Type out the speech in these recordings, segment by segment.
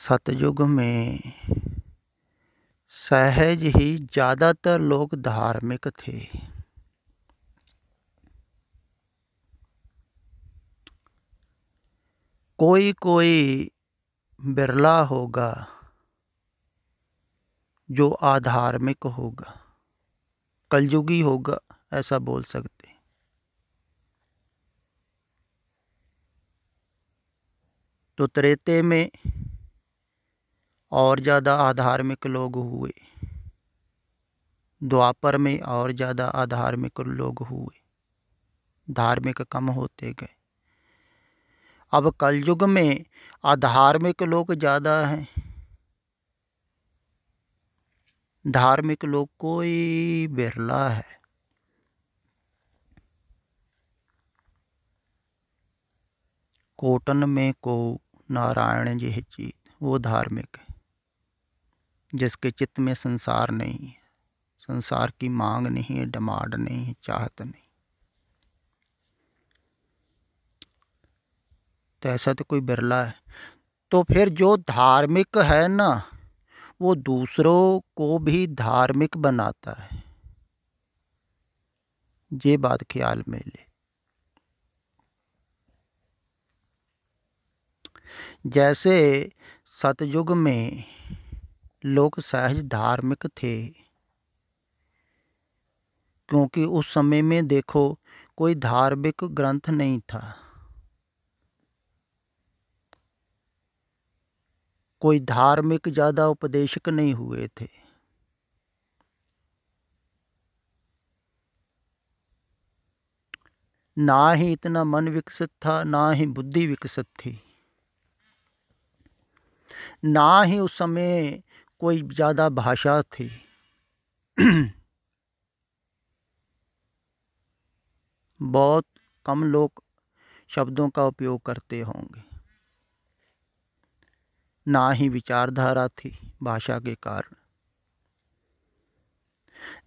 सतयुग में सहज ही ज़्यादातर लोग धार्मिक थे। कोई कोई बिरला होगा जो अधार्मिक होगा, कलयुगी होगा, ऐसा बोल सकते। तो त्रेते में और ज़्यादा अधार्मिक लोग हुए, द्वापर में और ज़्यादा अधार्मिक लोग हुए, धार्मिक कम होते गए। अब कलयुग में अधार्मिक लोग ज़्यादा हैं, धार्मिक लोग कोई बिरला है। कोटन में को नारायण जी चीत, वो धार्मिक है जिसके चित्त में संसार नहीं है, संसार की मांग नहीं है, डिमांड नहीं है, चाहत नहीं। तो ऐसा तो कोई बिरला है। तो फिर जो धार्मिक है ना, वो दूसरों को भी धार्मिक बनाता है, ये बात ख्याल में ले। जैसे सतयुग में लोग सहज धार्मिक थे, क्योंकि उस समय में देखो कोई धार्मिक ग्रंथ नहीं था, कोई धार्मिक ज़्यादा उपदेशक नहीं हुए थे। ना ही इतना मन विकसित था, ना ही बुद्धि विकसित थी, ना ही उस समय कोई ज़्यादा भाषा थी। बहुत कम लोग शब्दों का उपयोग करते होंगे, ना ही विचारधारा थी भाषा के कारण,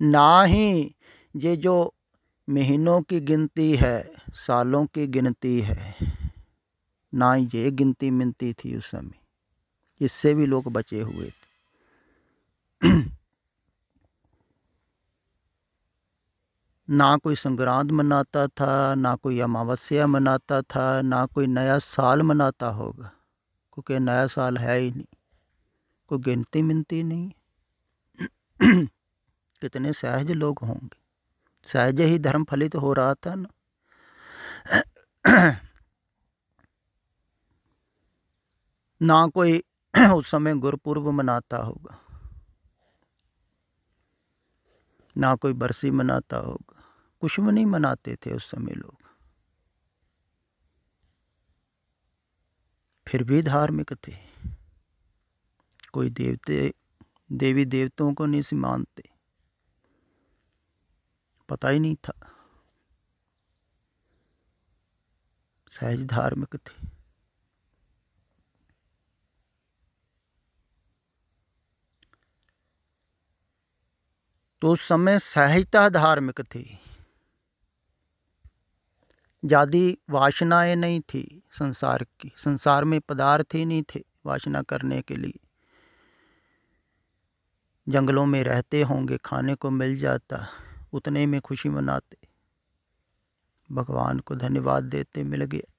ना ही ये जो महीनों की गिनती है, सालों की गिनती है, ना ये गिनती मिनती थी उस समय। इससे भी लोग बचे हुए थे। ना कोई संक्रांत मनाता था, ना कोई अमावस्या मनाता था, ना कोई नया साल मनाता होगा, क्योंकि नया साल है ही नहीं, कोई गिनती मिनती नहीं। कितने सहज लोग होंगे, सहज ही धर्म फलित हो रहा था ना। ना कोई उस समय गुरुपुर्ब मनाता होगा, ना कोई बरसी मनाता होगा, कुछ भी नहीं मनाते थे उस समय लोग, फिर भी धार्मिक थे। कोई देवी देवताओं को नहीं मानते, पता ही नहीं था, सहज धार्मिक थे। तो उस समय सहजता धार्मिक थी, ज़्यादा वासनाएं नहीं थी संसार की, संसार में पदार्थ ही नहीं थे वासना करने के लिए। जंगलों में रहते होंगे, खाने को मिल जाता, उतने में खुशी मनाते, भगवान को धन्यवाद देते, मिल गया,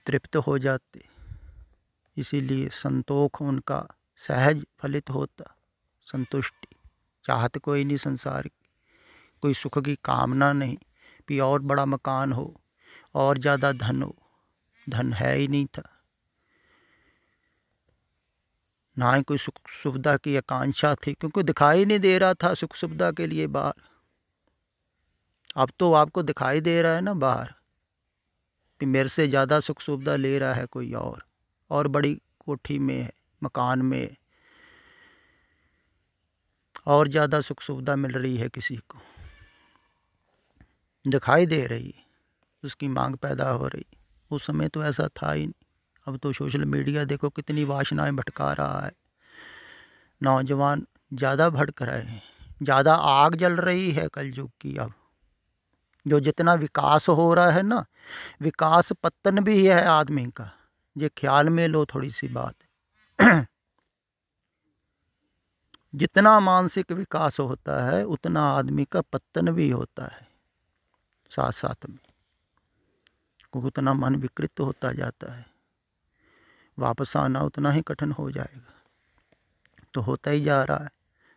तृप्त हो जाते। इसीलिए संतोष उनका सहज फलित होता, संतुष्टि, चाहत कोई नहीं संसार की, कोई सुख की कामना नहीं कि और बड़ा मकान हो और ज़्यादा धन हो, धन है ही नहीं था, ना ही कोई सुख सुविधा की आकांक्षा थी, क्योंकि दिखाई नहीं दे रहा था सुख सुविधा के लिए बाहर। अब तो आपको दिखाई दे रहा है ना बाहर कि मेरे से ज़्यादा सुख सुविधा ले रहा है कोई और बड़ी कोठी में है, मकान में, और ज़्यादा सुख सुविधा मिल रही है, किसी को दिखाई दे रही है, उसकी मांग पैदा हो रही। उस समय तो ऐसा था ही नहीं। अब तो सोशल मीडिया देखो कितनी वासनाएं भटका रहा है, नौजवान ज़्यादा भटक रहे हैं, ज़्यादा आग जल रही है कलयुग की। अब जो जितना विकास हो रहा है ना, विकास पतन भी है आदमी का, ये ख्याल में लो थोड़ी सी बात। जितना मानसिक विकास होता है उतना आदमी का पतन भी होता है साथ साथ में, उतना मन विकृत होता जाता है, वापस आना उतना ही कठिन हो जाएगा। तो होता ही जा रहा है।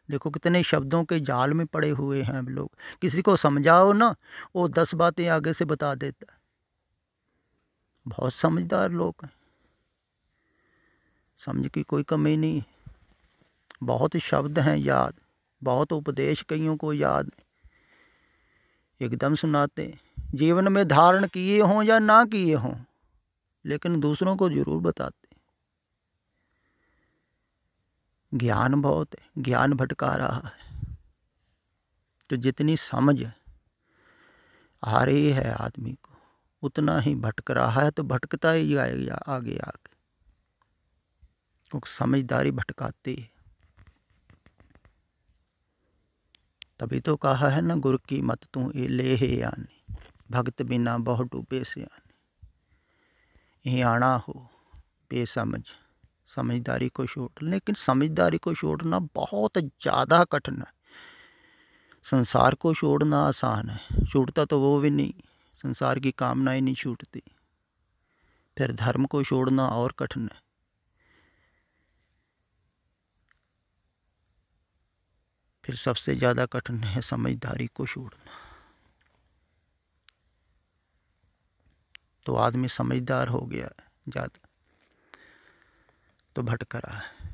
देखो कितने शब्दों के जाल में पड़े हुए हैं अब लोग। किसी को समझाओ ना, वो 10 बातें आगे से बता देता है। बहुत समझदार लोग हैं, समझ की कोई कमी नहीं है। बहुत शब्द हैं याद, बहुत उपदेश कईयों को याद एकदम सुनाते हैं, जीवन में धारण किए हों या ना किए हों, लेकिन दूसरों को जरूर बताते। ज्ञान बहुत है, ज्ञान भटका रहा है। तो जितनी समझ आ रही है आदमी को, उतना ही भटक रहा है। तो भटकता ही जाएगा आगे आगे, क्योंकि समझदारी भटकाती है। तभी तो कहा है ना, गुरु की मत तू ले हे आनी, भगत बिना बहुत डूबे से आनी। ये आना हो बेसमझ, समझदारी को छोड़। लेकिन समझदारी को छोड़ना बहुत ज़्यादा कठिन है। संसार को छोड़ना आसान है, छूटता तो वो भी नहीं, संसार की कामनाएं नहीं छूटती। फिर धर्म को छोड़ना और कठिन है। फिर सबसे ज़्यादा कठिन है समझदारी को छोड़ना। तो आदमी समझदार हो गया है ज़्यादा, तो भटक रहा है।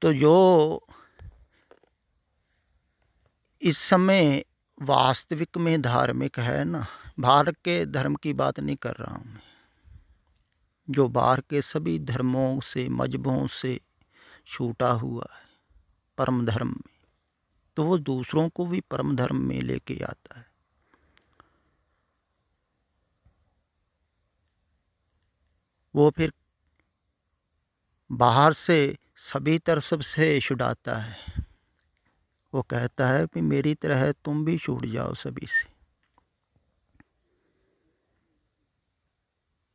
तो जो इस समय वास्तविक में धार्मिक है ना, भारत के धर्म की बात नहीं कर रहा हूँ मैं, जो बाहर के सभी धर्मों से मजहबों से छूटा हुआ है परम धर्म में, तो वो दूसरों को भी परम धर्म में लेके आता है। वो फिर बाहर से सभी तरफ से छुड़ाता है। वो कहता है कि मेरी तरह तुम भी छूट जाओ सभी से।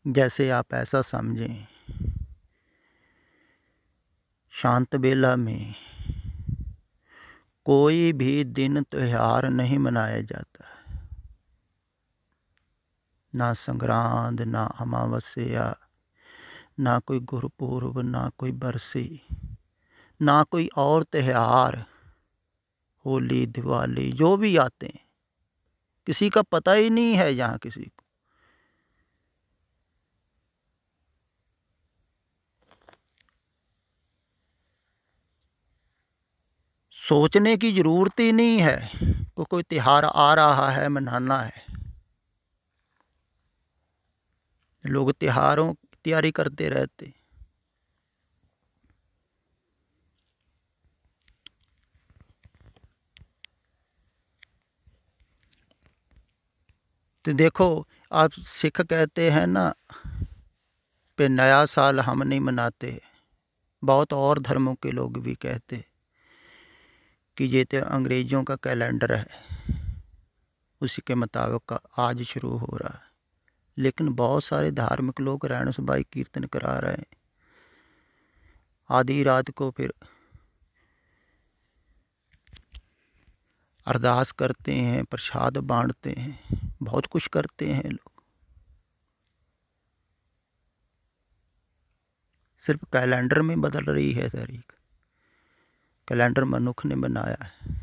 जैसे आप ऐसा समझें, शांत बेला में कोई भी दिन त्योहार नहीं मनाया जाता है, ना संग्रांद, ना अमावस्या, ना कोई गुरुपूर्व, ना कोई बरसी, ना कोई और त्यौहार, होली दिवाली जो भी आते हैं, किसी का पता ही नहीं है यहाँ किसी को। सोचने की ज़रूरत ही नहीं है कि कोई त्यौहार आ रहा है मनाना है। लोग त्योहारों की तैयारी करते रहते। तो देखो, आप सिख कहते हैं ना पे नया साल हम नहीं मनाते, बहुत और धर्मों के लोग भी कहते कि ये तो अंग्रेज़ों का कैलेंडर है, उसी के मुताबिक आज शुरू हो रहा है। लेकिन बहुत सारे धार्मिक लोग रहन सबाई कीर्तन करा रहे हैं, आधी रात को फिर अरदास करते हैं, प्रसाद बांटते हैं, बहुत कुछ करते हैं लोग। सिर्फ कैलेंडर में बदल रही है तारीख। कैलेंडर मनुष्य ने बनाया है,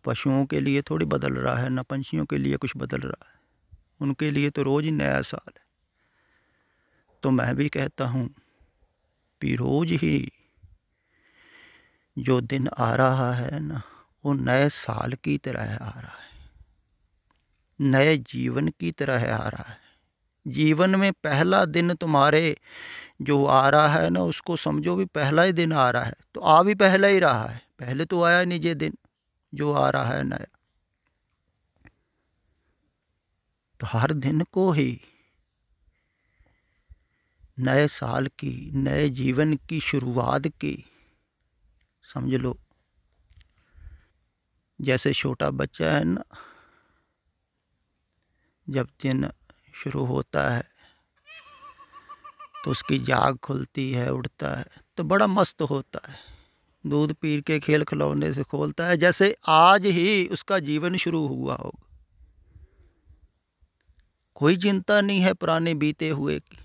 पशुओं के लिए थोड़ी बदल रहा है, न पंछियों के लिए कुछ बदल रहा है। उनके लिए तो रोज़ ही नया साल है। तो मैं भी कहता हूँ कि रोज़ ही जो दिन आ रहा है ना, वो नए साल की तरह आ रहा है, नए जीवन की तरह आ रहा है। जीवन में पहला दिन तुम्हारे जो आ रहा है ना, उसको समझो भी पहला ही दिन आ रहा है। तो आ भी पहला ही रहा है, पहले तो आया नहीं ये दिन जो आ रहा है नया। तो हर दिन को ही नए साल की, नए जीवन की शुरुआत की समझ लो। जैसे छोटा बच्चा है ना, जब दिन शुरू होता है तो उसकी जाग खुलती है, उठता है तो बड़ा मस्त होता है, दूध पी के खेल खिलौने से खोलता है, जैसे आज ही उसका जीवन शुरू हुआ होगा। कोई चिंता नहीं है पुराने बीते हुए की,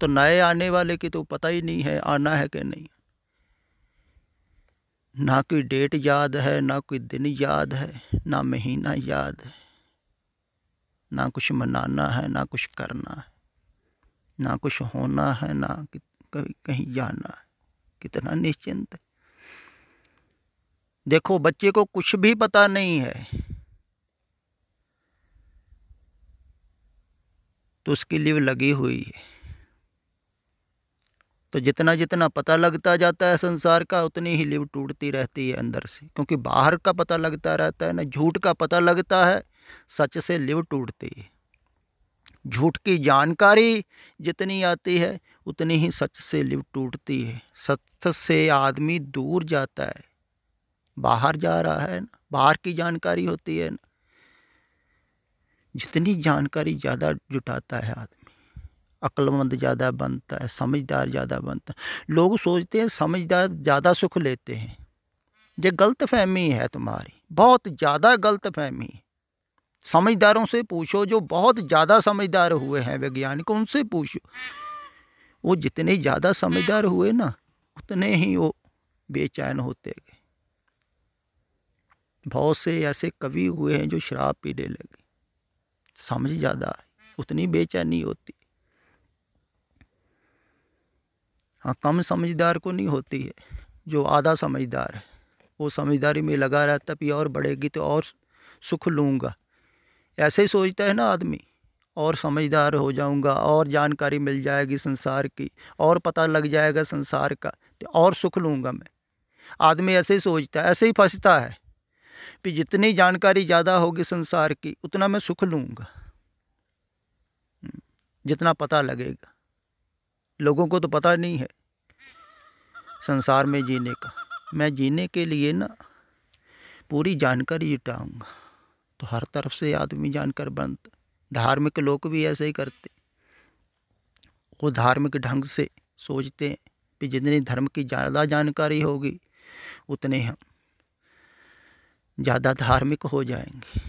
तो नए आने वाले की तो पता ही नहीं है आना है कि नहीं। ना कोई डेट याद है, ना कोई दिन याद है, ना महीना याद है, ना कुछ मनाना है, ना कुछ करना है, ना कुछ होना है, ना कहीं कहीं जाना है। कितना निश्चिंत है। देखो बच्चे को कुछ भी पता नहीं है तो उसकी लिव लगी हुई है। तो जितना जितना पता लगता जाता है संसार का, उतनी ही लिव टूटती रहती है अंदर से, क्योंकि बाहर का पता लगता रहता है ना, झूठ का पता लगता है, सच से लिव टूटती है। झूठ की जानकारी जितनी आती है उतनी ही सच से लिव टूटती है। सच से आदमी दूर जाता है, बाहर जा रहा है ना, बाहर की जानकारी होती है ना। जितनी जानकारी ज़्यादा जुटाता है आदमी, अक्लमंद ज़्यादा बनता है, समझदार ज़्यादा बनता है। लोग सोचते हैं समझदार ज़्यादा सुख लेते हैं। ये गलत फहमी है तुम्हारी, बहुत ज़्यादा गलत फहमी है। समझदारों से पूछो, जो बहुत ज़्यादा समझदार हुए हैं वैज्ञानिक, उनसे पूछो। वो जितने ज़्यादा समझदार हुए ना, उतने ही वो बेचैन होते गए। बहुत से ऐसे कवि हुए हैं जो शराब पीने लगे, समझ ज़्यादा है, उतनी बेचैनी होती। हाँ, कम समझदार को नहीं होती है। जो आधा समझदार है वो समझदारी में लगा रहता, भी और बढ़ेगी तो और सुख लूँगा, ऐसे ही सोचता है ना आदमी। और समझदार हो जाऊंगा, और जानकारी मिल जाएगी संसार की, और पता लग जाएगा संसार का, तो और सुख लूँगा मैं। आदमी ऐसे ही सोचता है, ऐसे ही फंसता है कि जितनी जानकारी ज़्यादा होगी संसार की, उतना मैं सुख लूँगा, जितना पता लगेगा। लोगों को तो पता नहीं है संसार में जीने का। मैं जीने के लिए ना पूरी जानकारी जुटाऊंगा, तो हर तरफ से आदमी जानकर बनता। धार्मिक लोग भी ऐसे ही करते। वो धार्मिक ढंग से सोचते हैं कि जितनी धर्म की ज़्यादा जानकारी होगी उतने हम ज़्यादा धार्मिक हो जाएंगे।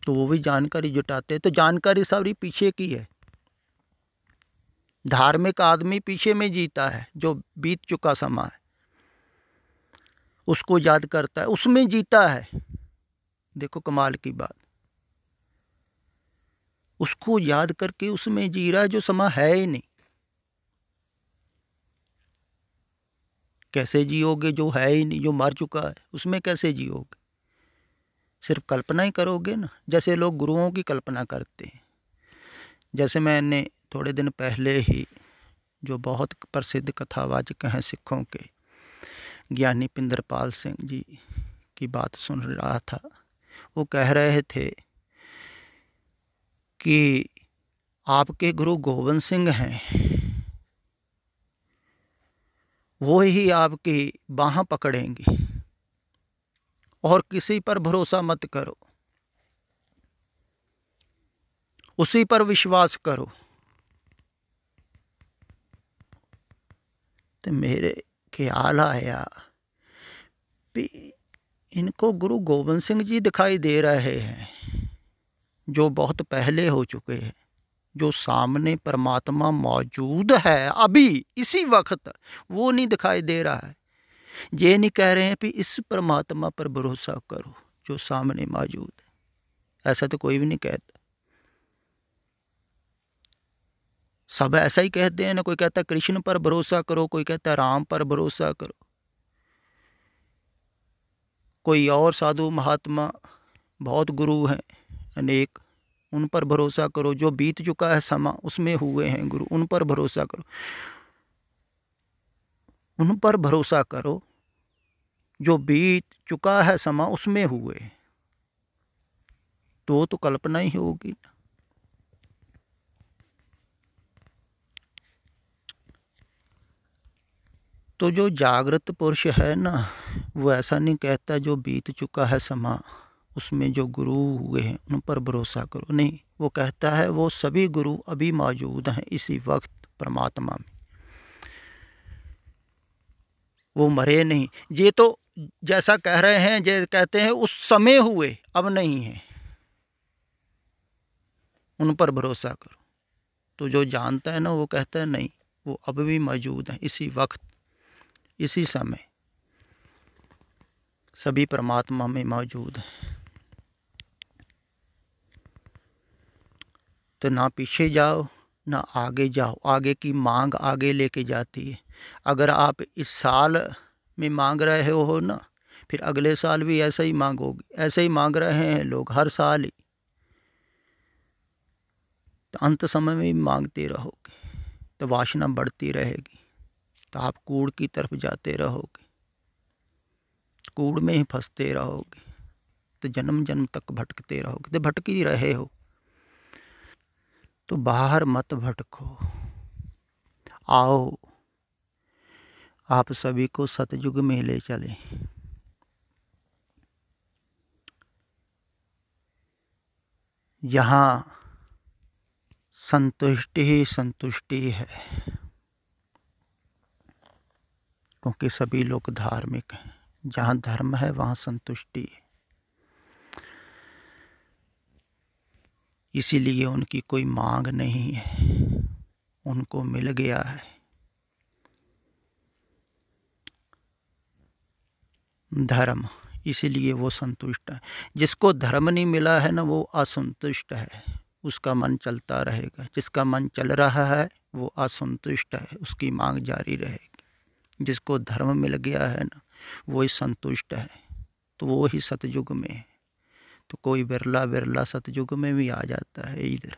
तो वो भी जानकारी जुटाते हैं। तो जानकारी सारी पीछे की है। धार्मिक आदमी पीछे में जीता है, जो बीत चुका समा है उसको याद करता है, उसमें जीता है। देखो कमाल की बात, उसको याद करके उसमें जी रहा है जो समा है ही नहीं। कैसे जियोगे जो है ही नहीं, जो मर चुका है, उसमें कैसे जियोगे? सिर्फ कल्पना ही करोगे ना, जैसे लोग गुरुओं की कल्पना करते हैं। जैसे मैंने थोड़े दिन पहले ही जो बहुत प्रसिद्ध कथावाचक हैं सिखों के, ज्ञानी पिंदरपाल सिंह जी की बात सुन रहा था। वो कह रहे थे कि आपके गुरु गोविंद सिंह हैं, वो ही आपकी बाह पकड़ेंगे, और किसी पर भरोसा मत करो, उसी पर विश्वास करो। तो मेरे ख्याल आया कि इनको गुरु गोविंद सिंह जी दिखाई दे रहे हैं, जो बहुत पहले हो चुके हैं, जो सामने परमात्मा मौजूद है अभी इसी वक्त, वो नहीं दिखाई दे रहा है। ये नहीं कह रहे हैं कि इस परमात्मा पर भरोसा करो जो सामने मौजूद है। ऐसा तो कोई भी नहीं कहता। सब ऐसा ही कहते हैं ना। कोई कहता है कृष्ण पर भरोसा करो, कोई कहता है राम पर भरोसा करो, कोई और साधु महात्मा बहुत गुरु हैं अनेक, उन पर भरोसा करो। जो बीत चुका है समा उसमें हुए हैं गुरु, उन पर भरोसा करो। उन पर भरोसा करो जो बीत चुका है समा उसमें हुए, तो कल्पना ही होगी। तो जो जागृत पुरुष है ना, वो ऐसा नहीं कहता जो बीत चुका है समा, उसमें जो गुरु हुए हैं उन पर भरोसा करो। नहीं, वो कहता है वो सभी गुरु अभी मौजूद हैं इसी वक्त परमात्मा में, वो मरे नहीं। ये तो जैसा कह रहे हैं, जे कहते हैं उस समय हुए, अब नहीं है, उन पर भरोसा करो। तो जो जानता है ना, वो कहता है नहीं, वो अब भी मौजूद हैं इसी वक्त, इसी समय सभी परमात्मा में मौजूद हैं। तो ना पीछे जाओ ना आगे जाओ, आगे की मांग आगे लेके जाती है। अगर आप इस साल में मांग रहे हो ना, फिर अगले साल भी ऐसा ही मांगोगे। ऐसे ही मांग रहे हैं लोग हर साल ही, तो अंत समय में भी मांगते रहोगे तो वासना बढ़ती रहेगी, तो आप कूड़ की तरफ जाते रहोगे, कूड़ में ही फंसते रहोगे, तो जन्म जन्म तक भटकते रहोगे। तो भटक ही रहे हो, तो बाहर मत भटको, आओ आप सभी को सतयुग में ले चले। यहाँ संतुष्टि ही संतुष्टि है, क्योंकि सभी लोग धार्मिक हैं। जहाँ धर्म है वहाँ संतुष्टि है, इसीलिए उनकी कोई मांग नहीं है, उनको मिल गया है धर्म, इसीलिए वो संतुष्ट है। जिसको धर्म नहीं मिला है ना, वो असंतुष्ट है, उसका मन चलता रहेगा। जिसका मन चल रहा है वो असंतुष्ट है, उसकी मांग जारी रहेगी। जिसको धर्म मिल गया है ना, वो ही संतुष्ट है, तो वो ही सतयुग में है। तो कोई बिरला बिरला सतयुग में भी आ जाता है इधर।